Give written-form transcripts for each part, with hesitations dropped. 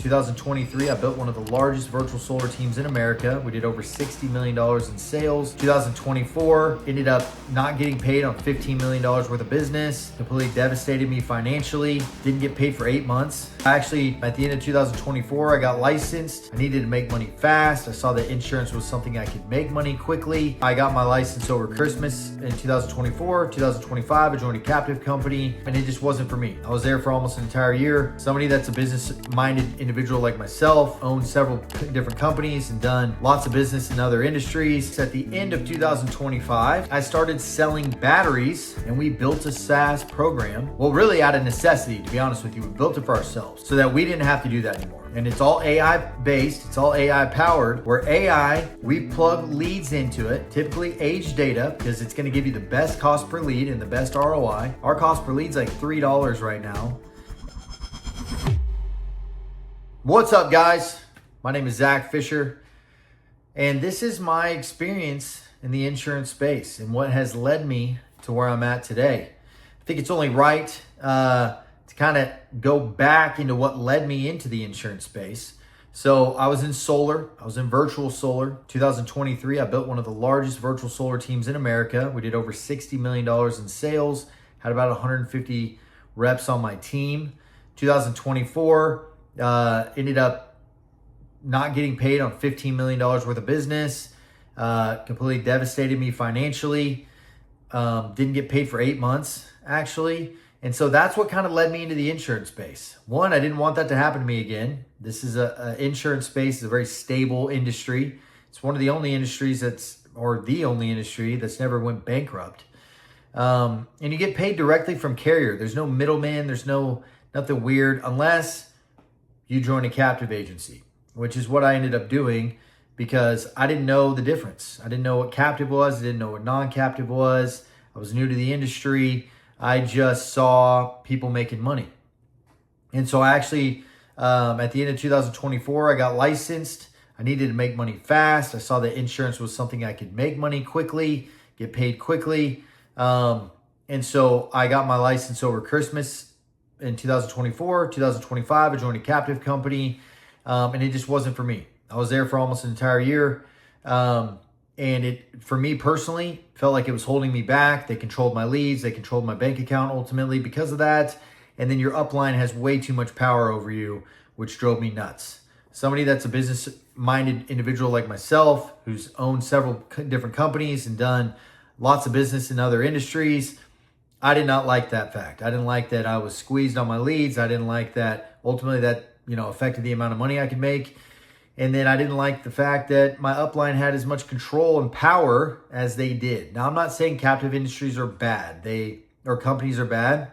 2023, I built one of the largest virtual solar teams in America. We did over $60 million in sales. 2024, ended up not getting paid on $15 million worth of business. Completely devastated me financially. Didn't get paid for 8 months. Actually, at the end of 2024, I got licensed. I needed to make money fast. I saw that insurance was something I could make money quickly. I got my license over Christmas in 2024. 2025, I joined a captive company, and it just wasn't for me. I was there for almost an entire year. Somebody that's a business-minded individual like myself, owned several different companies and done lots of business in other industries. At the end of 2025, I started selling batteries, and we built a SaaS program. Well, really out of necessity, to be honest with you. We built it for ourselves so that we didn't have to do that anymore. And it's all AI based, it's all AI powered, where AI, we plug leads into it, typically age data, because it's gonna give you the best cost per lead and the best ROI. Our cost per lead is like $3 right now. What's up, guys? My name is Fischer, and this is my experience in the insurance space and what has led me to where I'm at today. I think it's only right to kind of go back into what led me into the insurance space. So I was in solar, I was in virtual solar. 2023, I built one of the largest virtual solar teams in America. We did over $60 million in sales, had about 150 reps on my team. 2024, ended up not getting paid on $15 million worth of business. Completely devastated me financially. Didn't get paid for 8 months, actually. And so that's what kind of led me into the insurance space. One, I didn't want that to happen to me again. This is a insurance space, is a very stable industry. It's one of the only industries the only industry that's never went bankrupt. And you get paid directly from carrier. There's no middleman. There's nothing weird unless you join a captive agency, which is what I ended up doing because I didn't know the difference. I didn't know what captive was. I didn't know what non-captive was. I was new to the industry. I just saw people making money. And so I actually, at the end of 2024, I got licensed. I needed to make money fast. I saw that insurance was something I could make money quickly, get paid quickly. And so I got my license over Christmas in 2024. 2025, I joined a captive company, and it just wasn't for me. I was there for almost an entire year. And it, for me personally, felt like it was holding me back. They controlled my leads. They controlled my bank account ultimately because of that. And then your upline has way too much power over you, which drove me nuts. Somebody that's a business-minded individual like myself, who's owned several different companies and done lots of business in other industries, I did not like that fact. I didn't like that I was squeezed on my leads. I didn't like that ultimately that, affected the amount of money I could make. And then I didn't like the fact that my upline had as much control and power as they did. Now, I'm not saying captive industries are bad. Or companies are bad.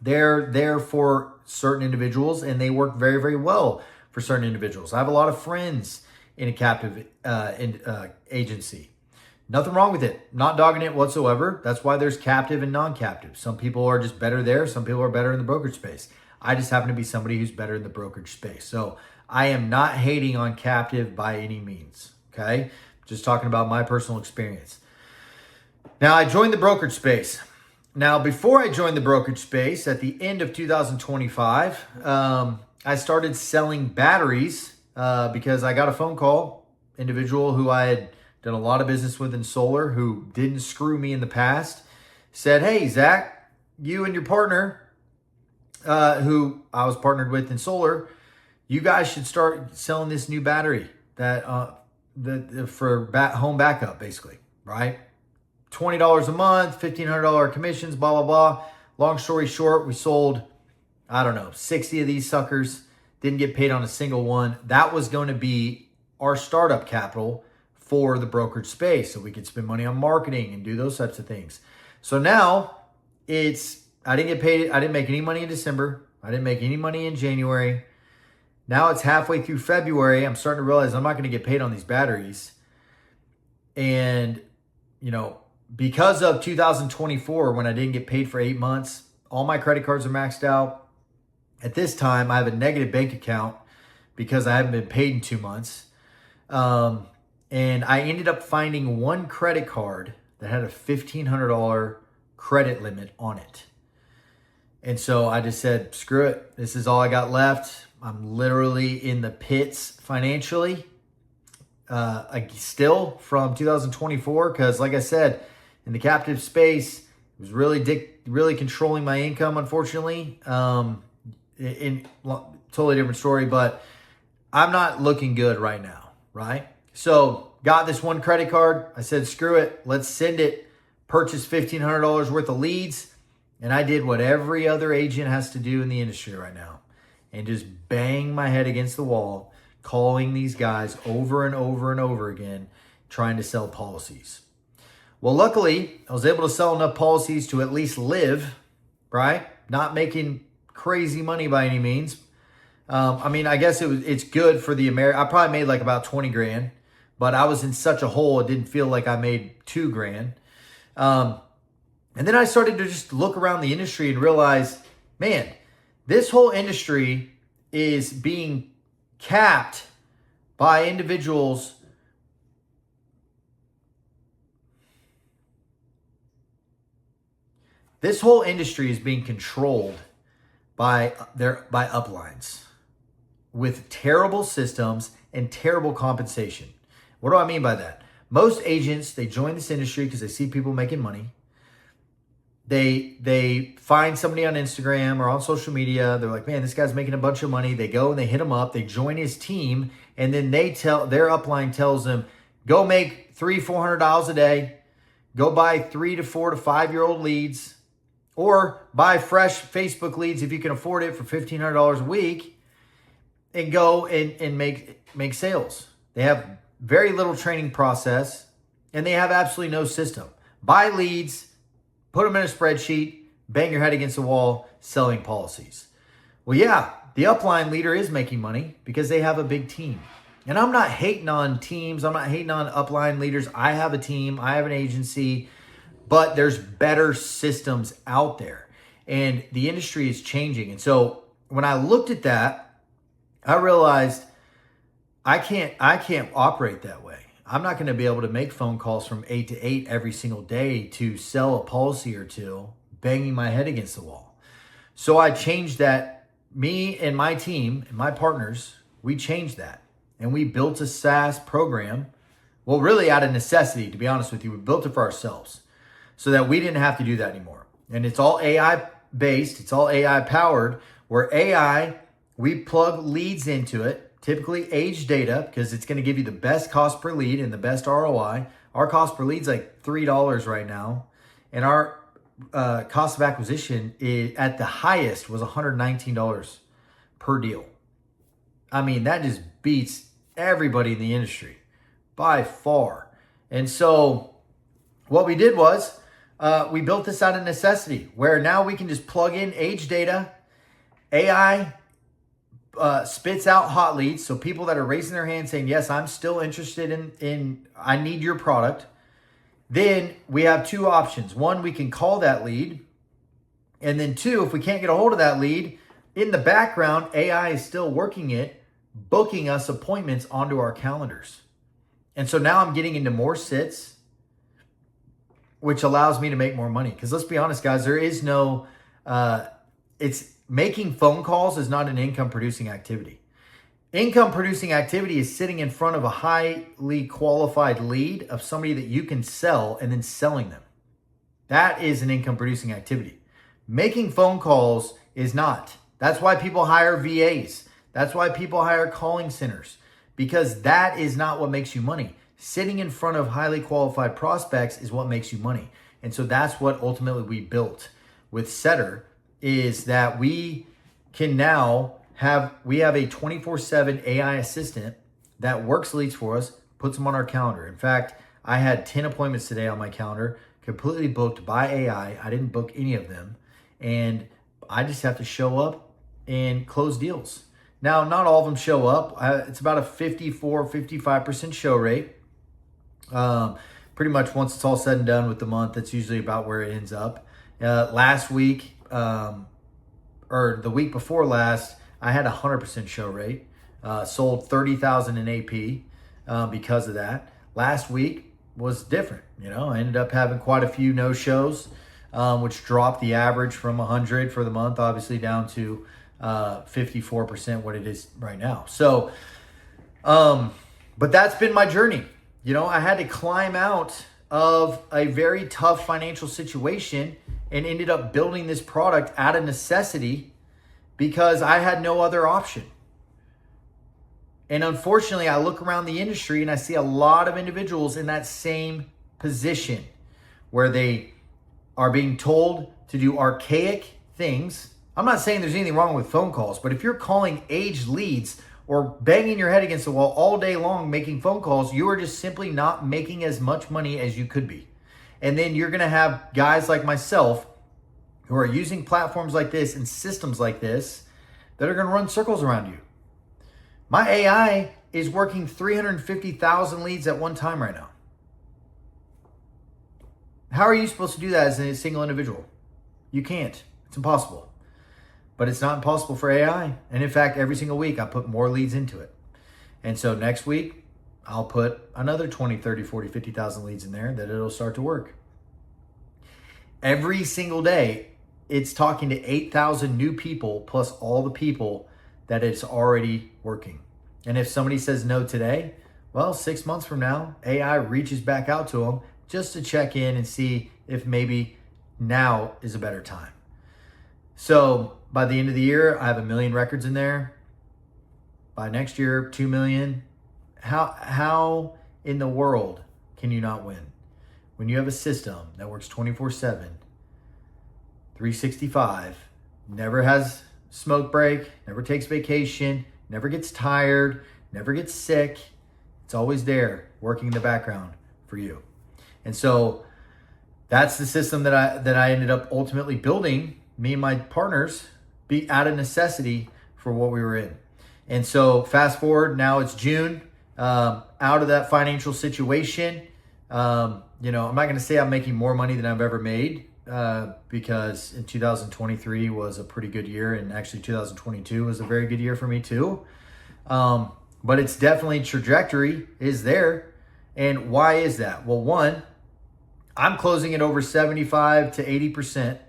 They're there for certain individuals, and they work very, very well for certain individuals. I have a lot of friends in a captive agency. Nothing wrong with it. Not dogging it whatsoever. That's why there's captive and non-captive. Some people are just better there. Some people are better in the brokerage space. I just happen to be somebody who's better in the brokerage space. So I am not hating on captive by any means, okay? Just talking about my personal experience. Now, I joined the brokerage space. Now, before I joined the brokerage space, at the end of 2025, I started selling batteries because I got a phone call, individual who I had done a lot of business with in solar, who didn't screw me in the past, said, "Hey, Zach, you and your partner, who I was partnered with in solar, you guys should start selling this new battery that for home backup, basically, right? $20 a month, $1,500 commissions, blah, blah, blah." Long story short, we sold, 60 of these suckers, didn't get paid on a single one. That was going to be our startup capital for the brokerage space, so we could spend money on marketing and do those types of things. So now I didn't get paid. I didn't make any money in December. I didn't make any money in January. Now it's halfway through February. I'm starting to realize I'm not going to get paid on these batteries. And, because of 2024, when I didn't get paid for 8 months, all my credit cards are maxed out. At this time, I have a negative bank account because I haven't been paid in 2 months. And I ended up finding one credit card that had a $1,500 credit limit on it. And so I just said, screw it. This is all I got left. I'm literally in the pits financially. Still from 2024, because like I said, in the captive space, it was really controlling my income, unfortunately. In totally different story, but I'm not looking good right now, right? So got this one credit card. I said, screw it. Let's send it. Purchase $1,500 worth of leads. And I did what every other agent has to do in the industry right now, and just bang my head against the wall, calling these guys over and over and over again, trying to sell policies. Well, luckily, I was able to sell enough policies to at least live, right? Not making crazy money by any means. I guess it's good for the I probably made like about 20 grand, but I was in such a hole, it didn't feel like I made 2 grand. And then I started to just look around the industry and realize, man, this whole industry is being capped by individuals This whole industry is being controlled by uplines with terrible systems and terrible compensation. What do I mean by that? Most agents, they join this industry because they see people making money. They find somebody on Instagram or on social media. They're like, man, this guy's making a bunch of money. They go and they hit him up. They join his team, and then their upline tells them, go make $300-400 a day. Go buy 3 to 4 to 5 year old leads, or buy fresh Facebook leads if you can afford it for $1,500 a week, and go and make sales. They have very little training process, and they have absolutely no system. Buy leads, put them in a spreadsheet, bang your head against the wall, selling policies. Well, yeah, the upline leader is making money because they have a big team. And I'm not hating on teams. I'm not hating on upline leaders. I have a team. I have an agency. But there's better systems out there. And the industry is changing. And so when I looked at that, I realized I can't operate that way. I'm not going to be able to make phone calls from 8 to 8 every single day to sell a policy or two, banging my head against the wall. So I changed that. Me and my team and my partners, we changed that. And we built a SaaS program. Well, really out of necessity, to be honest with you. We built it for ourselves so that we didn't have to do that anymore. And it's all AI based. It's all AI powered, where AI, we plug leads into it, typically age data, because it's going to give you the best cost per lead and the best ROI. Our cost per lead is like $3 right now. And our cost of acquisition at the highest was $119 per deal. I mean, that just beats everybody in the industry by far. And so what we did was we built this out of necessity, where now we can just plug in age data. AI spits out hot leads. So people that are raising their hand saying, yes, I'm still interested in I need your product. Then we have 2 options. 1, we can call that lead. And then 2, if we can't get a hold of that lead, in the background, AI is still working it, booking us appointments onto our calendars. And so now I'm getting into more sits, which allows me to make more money. Because let's be honest, guys, there is no, it's making phone calls is not an income producing activity. Income producing activity is sitting in front of a highly qualified lead of somebody that you can sell and then selling them. That is an income producing activity. Making phone calls is not. That's why people hire VAs. That's why people hire calling centers, because that is not what makes you money. Sitting in front of highly qualified prospects is what makes you money. And so that's what ultimately we built with SETR, is that we can now have a 24/7 AI assistant that works leads for us, puts them on our calendar. In fact, I had 10 appointments today on my calendar, completely booked by AI. I didn't book any of them. And I just have to show up and close deals. Now, not all of them show up. It's about a 54-55% show rate. Pretty much once it's all said and done with the month, that's usually about where it ends up. Last week, or the week before last, I had a 100% show rate. Sold 30,000 in AP because of that. Last week was different. I ended up having quite a few no-shows, which dropped the average from 100 for the month, obviously, down to 54% what it is right now. So, but that's been my journey. You know, I had to climb out of a very tough financial situation and ended up building this product out of necessity because I had no other option. And unfortunately, I look around the industry and I see a lot of individuals in that same position where they are being told to do archaic things. I'm not saying there's anything wrong with phone calls, but if you're calling aged leads or banging your head against the wall all day long making phone calls, you are just simply not making as much money as you could be. And then you're going to have guys like myself who are using platforms like this and systems like this that are going to run circles around you. My AI is working 350,000 leads at one time right now. How are you supposed to do that as a single individual? You can't. It's impossible. But it's not impossible for AI. And in fact, every single week I put more leads into it. And so next week, I'll put another 20, 30, 40, 50,000 leads in there that it'll start to work. Every single day, it's talking to 8,000 new people plus all the people that it's already working. And if somebody says no today, well, 6 months from now, AI reaches back out to them just to check in and see if maybe now is a better time. So by the end of the year, I have 1 million records in there. By next year, 2 million. How in the world can you not win? When you have a system that works 24/7, 365, never has smoke break, never takes vacation, never gets tired, never gets sick. It's always there working in the background for you. And so that's the system that I ended up ultimately building, me and my partners, be out of necessity for what we were in. And so fast forward, now it's June, out of that financial situation. You know, I'm not going to say I'm making more money than I've ever made, because in 2023 was a pretty good year, and actually 2022 was a very good year for me too. But it's definitely trajectory is there. And why is that? Well, one, I'm closing it over 75 to 80%,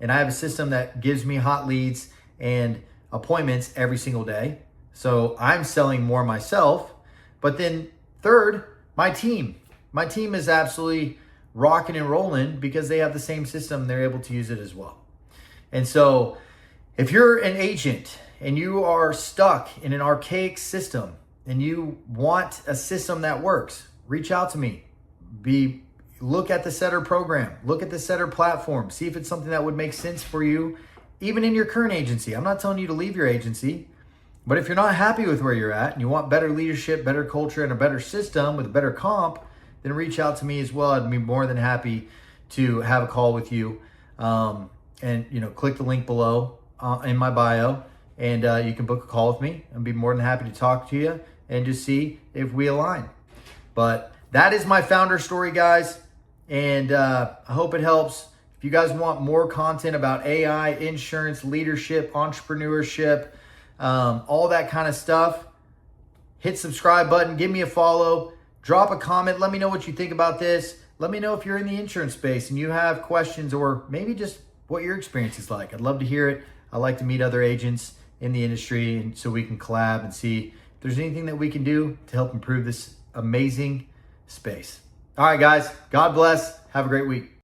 and I have a system that gives me hot leads and appointments every single day. So I'm selling more myself. But then third, my team is absolutely rocking and rolling because they have the same system. They're able to use it as well. And so if you're an agent and you are stuck in an archaic system and you want a system that works, reach out to me. Look at the SETR program. Look at the SETR platform. See if it's something that would make sense for you, even in your current agency. I'm not telling you to leave your agency, but if you're not happy with where you're at and you want better leadership, better culture, and a better system with a better comp, then reach out to me as well. I'd be more than happy to have a call with you. And click the link below in my bio, and you can book a call with me. I'd be more than happy to talk to you and just see if we align. But that is my founder story, guys. And I hope it helps. If you guys want more content about AI, insurance, leadership, entrepreneurship, all that kind of stuff, hit subscribe button, give me a follow, drop a comment. Let me know what you think about this. Let me know if you're in the insurance space and you have questions, or maybe just what your experience is like. I'd love to hear it. I like to meet other agents in the industry, and so we can collab and see if there's anything that we can do to help improve this amazing space. All right, guys, God bless. Have a great week.